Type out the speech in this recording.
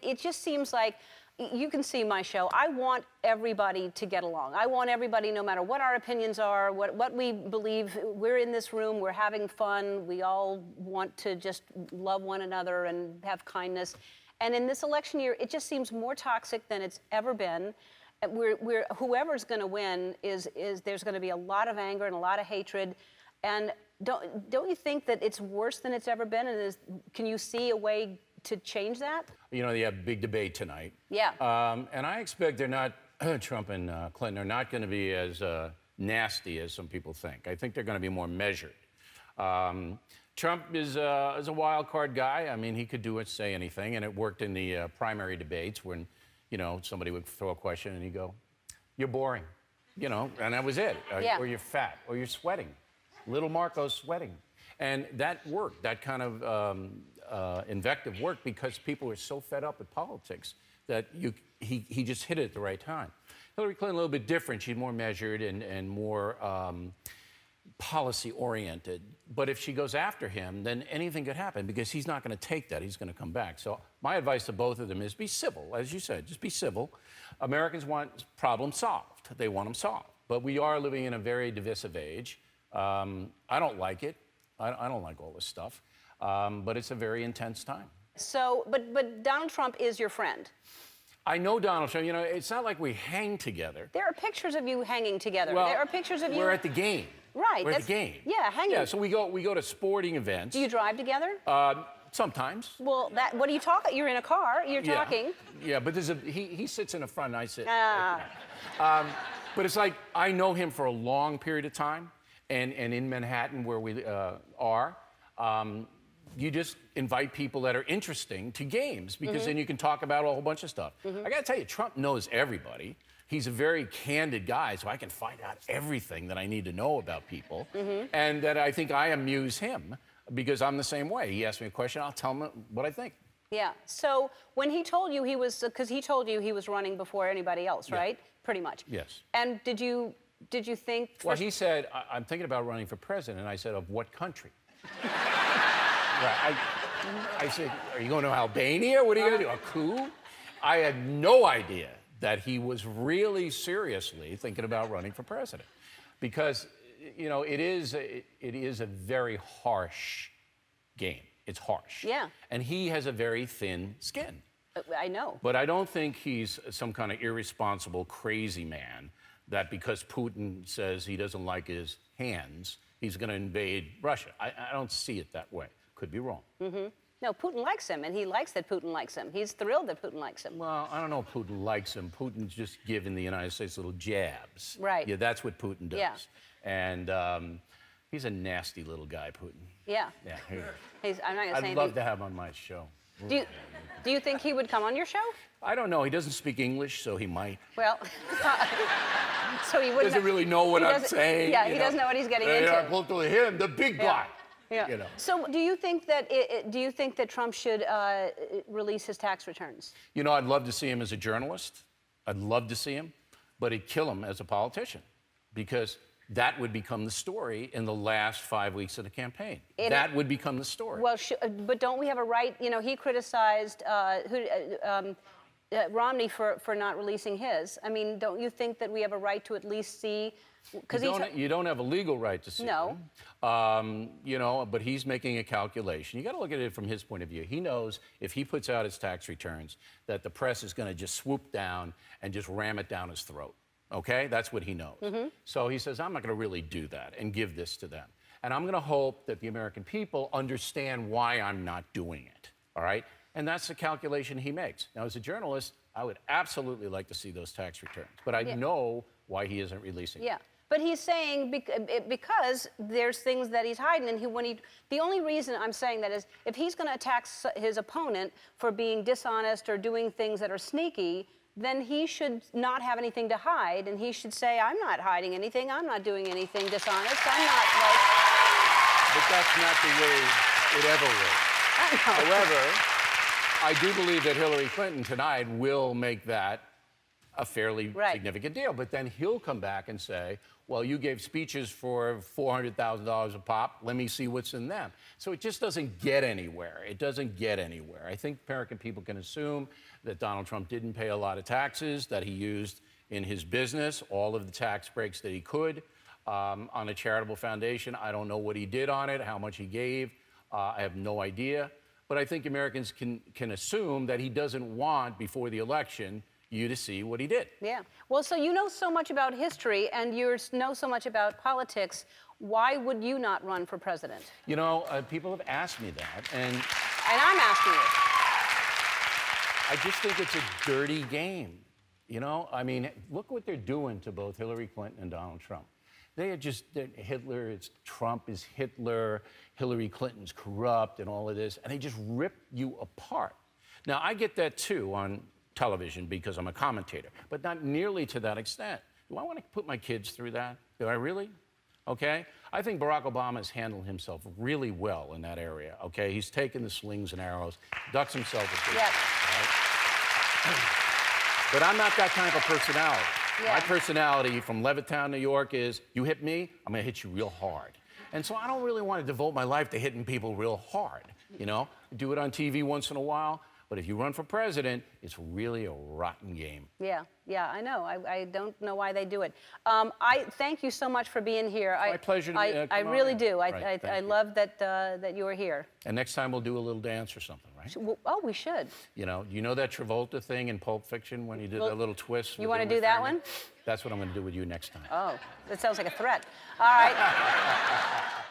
It just seems like you can see my show. I want everybody to get along. I want everybody, no matter what our opinions are, what we believe, we're in this room, we're having fun, we all want to just love one another and have kindness. And in this election year, it just seems more toxic than it's ever been. Whoever's going to win is there's going to be a lot of anger and a lot of hatred. And don't you think that it's worse than it's ever been? And can you see a way to change that? You know, they have a big debate tonight. Yeah. And I expect they're not, Trump and Clinton are not going to be as nasty as some people think. I think they're going to be more measured. Trump is a wild card guy. I mean, he could do it, say anything, and it worked in the primary debates when, you know, somebody would throw a question and he'd go, "You're boring," you know, and that was it. Yeah. Or "You're fat," or "You're sweating." Little Marco's sweating. And that worked, that kind of invective worked because people were so fed up with politics that he just hit it at the right time. Hillary Clinton, a little bit different. She's more measured and more policy-oriented. But if she goes after him, then anything could happen because he's not going to take that. He's going to come back. So my advice to both of them is be civil. As you said, just be civil. Americans want problems solved. They want them solved. But we are living in a very divisive age. I don't like it. I don't like all this stuff. But it's a very intense time. So, but Donald Trump is your friend. I know Donald Trump. You know, it's not like we hang together. There are pictures of you hanging together. Well, there are pictures of you. We're at the game. Right. We're at the game. Yeah, hanging. Yeah, so we go to sporting events. Do you drive together? Sometimes. Well, what do you talk? You're in a car. You're talking. Yeah, but he sits in the front and I sit. Ah. But it's like I know him for a long period of time, and in Manhattan where we are. You just invite people that are interesting to games because then you can talk about a whole bunch of stuff. I got to tell you, Trump knows everybody. He's a very candid guy, so I can find out everything that I need to know about people. And that I think I amuse him because I'm the same way. He asks me a question, I'll tell him what I think. Yeah. So when he told you he was, because he told you he was running before anybody else, right? Pretty much. Yes. And did you think? Well, he said, I'm thinking about running for president. And I said, of what country? Right. I said, are you going to Albania? What are you going to do, a coup? I had no idea that he was really seriously thinking about running for president. Because, you know, it is a very harsh game. It's harsh. Yeah. And he has a very thin skin. I know. But I don't think he's some kind of irresponsible, crazy man that because Putin says he doesn't like his hands, he's going to invade Russia. I don't see it that way. Could be wrong. No, Putin likes him, and he likes that Putin likes him. He's thrilled that Putin likes him. Well, I don't know if Putin likes him. Putin's just giving the United States little jabs. Right. Yeah, that's what Putin does. Yeah. And he's a nasty little guy, Putin. Yeah. Yeah. I'm not going to say anything. I'd love to have him on my show. Do you think he would come on your show? I don't know. He doesn't speak English, so he might. Well, so he wouldn't. Doesn't really know what I'm saying. Yeah, he doesn't know what he's getting into. Yeah, well, to him, the big guy. Yeah. You know. So, do you think that Trump should release his tax returns? You know, I'd love to see him as a journalist. I'd love to see him, but it'd kill him as a politician because that would become the story in the last 5 weeks of the campaign. That would become the story. Well, but don't we have a right? You know, he criticized Romney for not releasing his. I mean, don't you think that we have a right to at least see? Because you don't have a legal right to see No. him. You know, but he's making a calculation. You got to look at it from his point of view. He knows if he puts out his tax returns that the press is going to just swoop down and just ram it down his throat. Okay? That's what he knows. So he says, I'm not going to really do that and give this to them. And I'm going to hope that the American people understand why I'm not doing it. All right? And that's the calculation he makes. Now, as a journalist, I would absolutely like to see those tax returns. But I know why he isn't releasing them. Yeah. But he's saying because there's things that he's hiding, and the only reason I'm saying that is if he's going to attack his opponent for being dishonest or doing things that are sneaky, then he should not have anything to hide, and he should say, I'm not hiding anything, I'm not doing anything dishonest, I'm not like... But that's not the way it ever works. However, I do believe that Hillary Clinton tonight will make that a fairly Right. significant deal. But then he'll come back and say, well, you gave speeches for $400,000 a pop. Let me see what's in them. So it just doesn't get anywhere. It doesn't get anywhere. I think American people can assume that Donald Trump didn't pay a lot of taxes, that he used in his business all of the tax breaks that he could on a charitable foundation. I don't know what he did on it, how much he gave. I have no idea. But I think Americans can assume that he doesn't want, before the election, you to see what he did. Yeah. Well, so you know so much about history and you know so much about politics. Why would you not run for president? You know, people have asked me that, and I'm asking you. I just think it's a dirty game. You know, I mean, look what they're doing to both Hillary Clinton and Donald Trump. They are just Hitler. It's Trump is Hitler. Hillary Clinton's corrupt, and all of this, and they just rip you apart. Now, I get that too on television because I'm a commentator, but not nearly to that extent. Do I want to put my kids through that? Do I really? Okay? I think Barack Obama has handled himself really well in that area. Okay? He's taken the slings and arrows, ducks himself a bit. Yep. Right? But I'm not that kind of a personality. Yeah. My personality from Levittown, New York is, you hit me, I'm gonna hit you real hard. And so I don't really want to devote my life to hitting people real hard, you know? Do it on TV once in a while, but if you run for president, it's really a rotten game. Yeah, I know. I don't know why they do it. I thank you so much for being here. My pleasure to I come really on. do. Right, I thank you. love that you were here. And next time we'll do a little dance or something, right? Oh, we should. You know that Travolta thing in Pulp Fiction when he did Well, that little twist? you with wanna Uma do that Thurman? one? That's what I'm going to do with you next time. Oh, that sounds like a threat. All right.